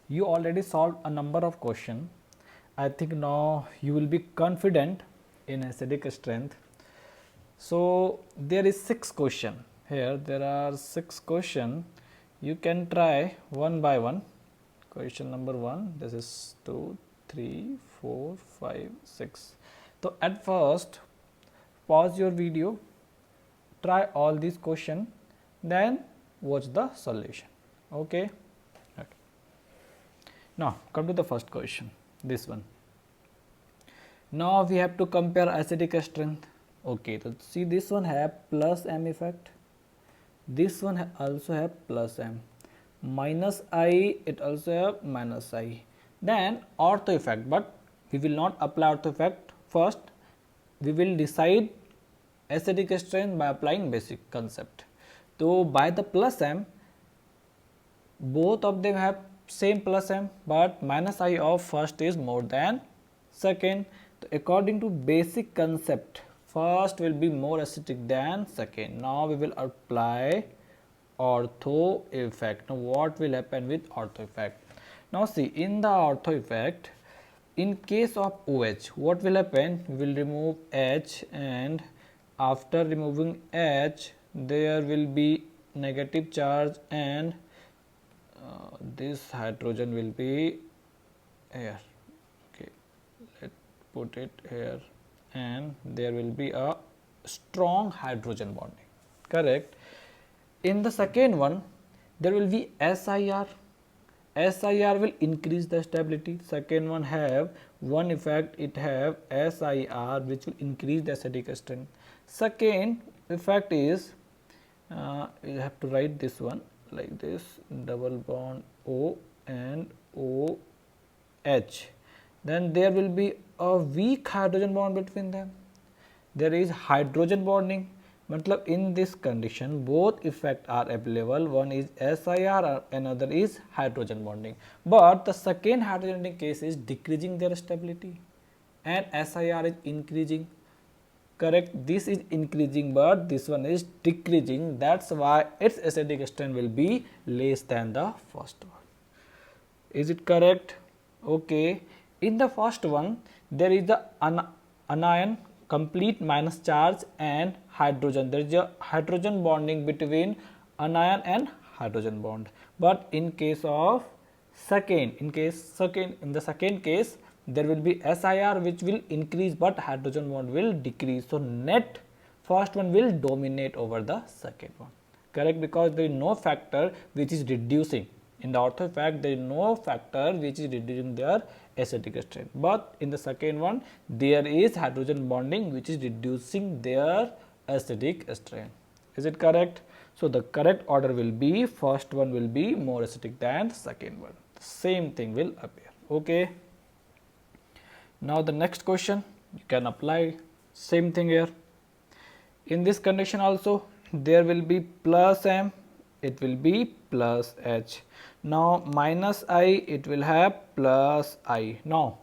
you already solved a number of questions. I think now you will be confident in acidic strength. So there is 6 question here. There are 6 question. You can try one by one. Question number 1. This is 2, 3, 4, 5, 6. So at first, pause your video, try all these question, then watch the solution. Okay. Now come to the first question, this one. Now we have to compare acidic strength. Okay, so see, this one have plus m effect, this one also have plus m, minus I, it also have minus I. Then ortho effect, but we will not apply ortho effect. First we will decide acidic strength by applying basic concept. So by the plus m, both of them have same plus m, but minus I of first is more than second. So according to basic concept, first will be more acidic than second. Now we will apply ortho effect. Now what will happen with ortho effect? Now see, in the ortho effect, in case of OH, what will happen? We will remove H, and after removing H, there will be negative charge, and this hydrogen will be here. Okay, let's put it here, and there will be a strong hydrogen bonding. Correct. In the second one, there will be SIR. SIR will increase the stability. Second one have one effect, it have SIR, which will increase the acidic strength. Second effect is, you have to write this one like this, double bond O and OH. Then there will be a weak hydrogen bond between them. There is hydrogen bonding. Matlab in this condition, both effect are available. One is SIR, another is hydrogen bonding. But the second hydrogen bonding case is decreasing their stability, and SIR is increasing. Correct, this is increasing, but this one is decreasing. That's why its acidic strength will be less than the first one. Is it correct? Okay. In the first one, there is the anion, complete minus charge, and hydrogen. There is a hydrogen bonding between anion and hydrogen bond. But in case of in the second case, there will be SIR, which will increase, but hydrogen bond will decrease. So net first one will dominate over the second one. Correct, because there is no factor which is reducing. In the ortho effect, there is no factor which is reducing their acidic strength, but in the second one there is hydrogen bonding which is reducing their acidic strength. Is it correct? So the correct order will be, first one will be more acidic than second one. Same thing will appear. Okay. Now the next question, you can apply same thing here. In this condition also, there will be plus m, it will be plus H. Now minus I, it will have plus I. Now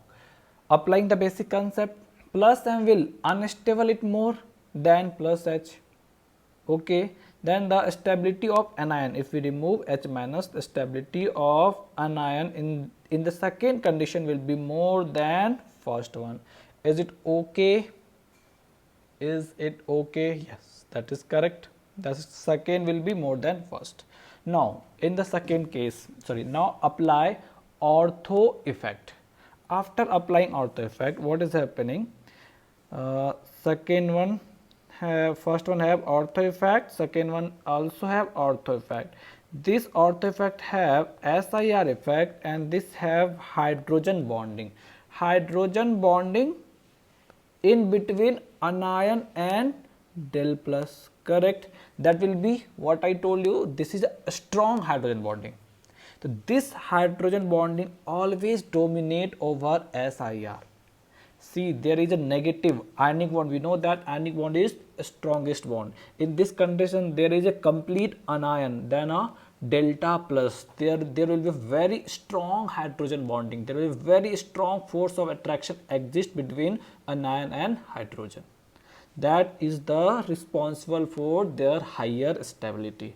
applying the basic concept, plus m will unstable it more than plus H. Okay. Then the stability of anion, if we remove H minus, the stability of anion in the second condition will be more than first one. Is it okay? Is it okay? Yes, that is correct. The second will be more than first. Now in the second case, now apply ortho effect. After applying ortho effect, what is happening? Second one have, first one have ortho effect, second one also have ortho effect. This ortho effect have SIR effect, and this have hydrogen bonding. Hydrogen bonding in between anion and del plus. Correct, that will be what I told you. This is a strong hydrogen bonding. So this hydrogen bonding always dominate over SIR. See, there is a negative ionic bond. We know that ionic bond is the strongest bond. In this condition, there is a complete anion, then a delta plus. There will be a very strong hydrogen bonding. There will be very strong force of attraction exist between anion and hydrogen. That is the responsible for their higher stability.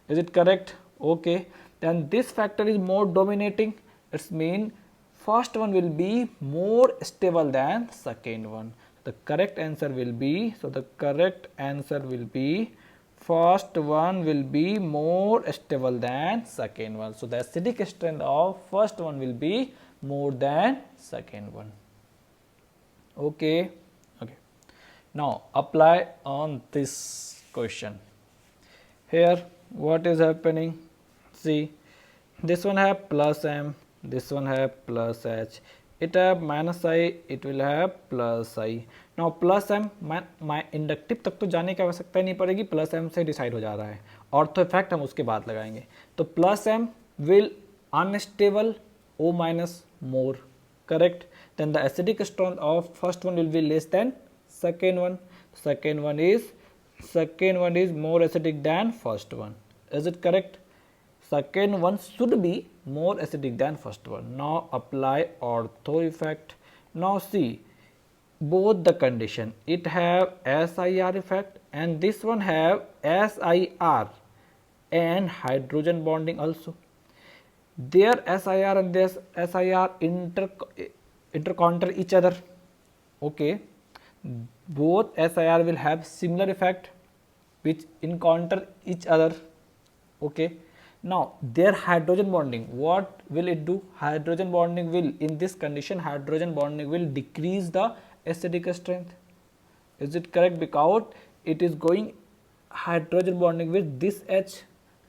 Is it correct? Okay. Then this factor is more dominating. It's mean first one will be more stable than second one. The correct answer will be, so the correct answer will be first one will be more stable than second one. So the acidic strength of first one will be more than second one. Okay. Okay. Now apply on this question. Here what is happening? See, this one have plus m, this one have plus h, it have minus I, it will have plus I. Now plus m my inductive तक तो जाने की आवश्यकता नहीं पड़ेगी, plus m से decide हो जा रहा है, ऑर्थो इफेक्ट हम उसके बाद लगाएंगे. तो plus m will unstable, O minus more, correct. Then the acidic strength of first one will be less than second one. Second one is more acidic than first one. Is it correct? Second one should be more acidic than first one. Now apply ortho effect. Now see both the condition, it have SIR effect and this one have SIR and hydrogen bonding also. Their SIR and this SIR intercounter each other. Okay, both SIR will have similar effect which encounter each other. Okay, now their hydrogen bonding, what will it do? Hydrogen bonding will, in this condition, hydrogen bonding will decrease the acidic strength. Is it correct? Because it is going hydrogen bonding with this H,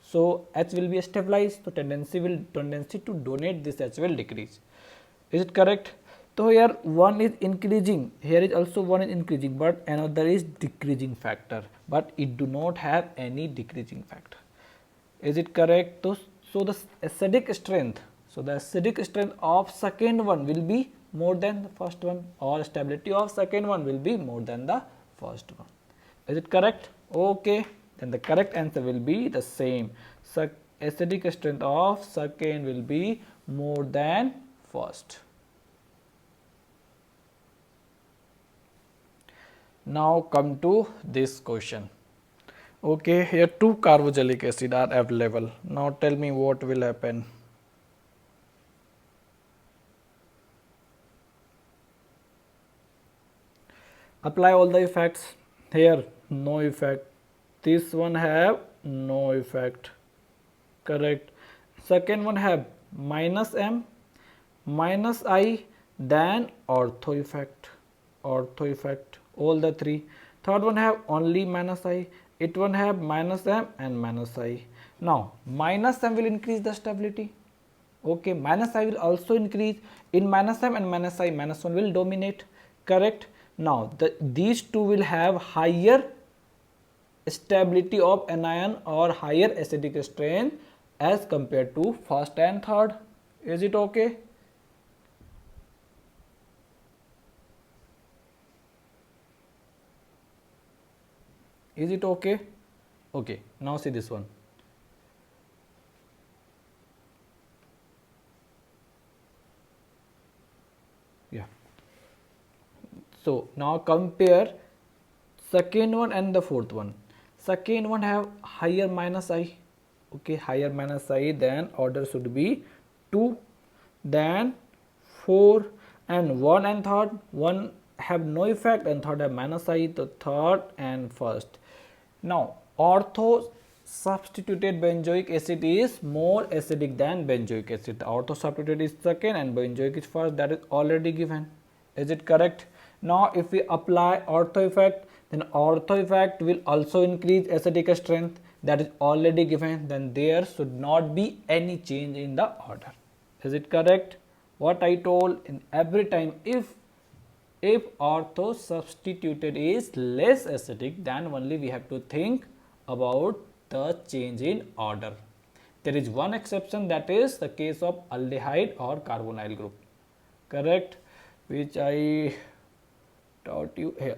so H will be stabilized, so tendency to donate this H will decrease. Is it correct? So here one is increasing, here is also one is increasing, but another is decreasing factor, but it do not have any decreasing factor. Is it correct? So the acidic strength, of second one will be more than the first one, or stability of second one will be more than the first one. Is it correct? Okay, then the correct answer will be the same. Acidic strength of second will be more than first. Now come to this question. Okay, here 2 carboxylic acid are available. Now tell me what will happen. Apply all the effects. Here no effect, this one have no effect, correct. Second one have minus m, minus I, then ortho effect, all the 3. Third one have only minus I, it one have minus m and minus I. Now minus m will increase the stability. Okay, minus I will also increase. In minus m and minus I, minus 1 will dominate, correct. Now these two will have higher stability of anion or higher acidic strength as compared to first and third. Is it okay? Is it okay? Okay, now see this one. Yeah. So now compare second one and the fourth one. Second one have higher minus I. Okay, higher minus I, then order should be 2, then 4, and 1 and third. 1 have no effect and third have minus I, the third and first. Now ortho substituted benzoic acid is more acidic than benzoic acid. Ortho substituted is second and benzoic is first, that is already given. Is it correct? Now if we apply ortho effect, then ortho effect will also increase acidic strength, that is already given, then there should not be any change in the order. Is it correct? What I told, in every time if ortho substituted is less acidic, then only we have to think about the change in order. There is one exception, that is the case of aldehyde or carbonyl group, correct, which I taught you here,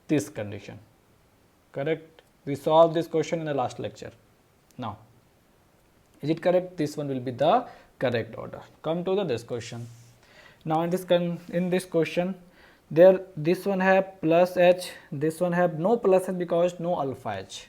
this condition, correct. We solved this question in the last lecture. Now is it correct? This one will be the correct order. Come to this question. Now in this question, there this one have plus H, this one have no plus H because no alpha H,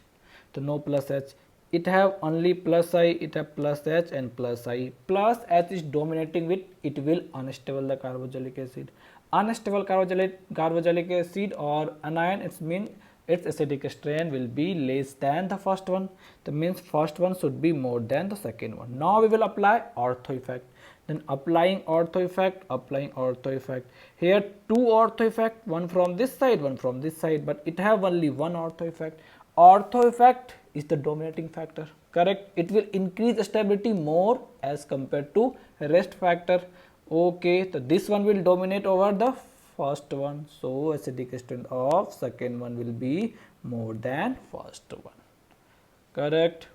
so no plus H. it have only plus I, it have plus H and plus I. Plus H is dominating with, it will unstable the carboxylic acid. Unstable carboxylic acid or anion, it means its acidic strength will be less than the first one. That means first one should be more than the second one. Now we will apply ortho effect. Then applying ortho effect. Here two ortho effect, one from this side, one from this side, but it have only one ortho effect. Ortho effect is the dominating factor, correct? It will increase stability more as compared to rest factor. Okay, so this one will dominate over the first one, so acidic strength of second one will be more than first one, correct?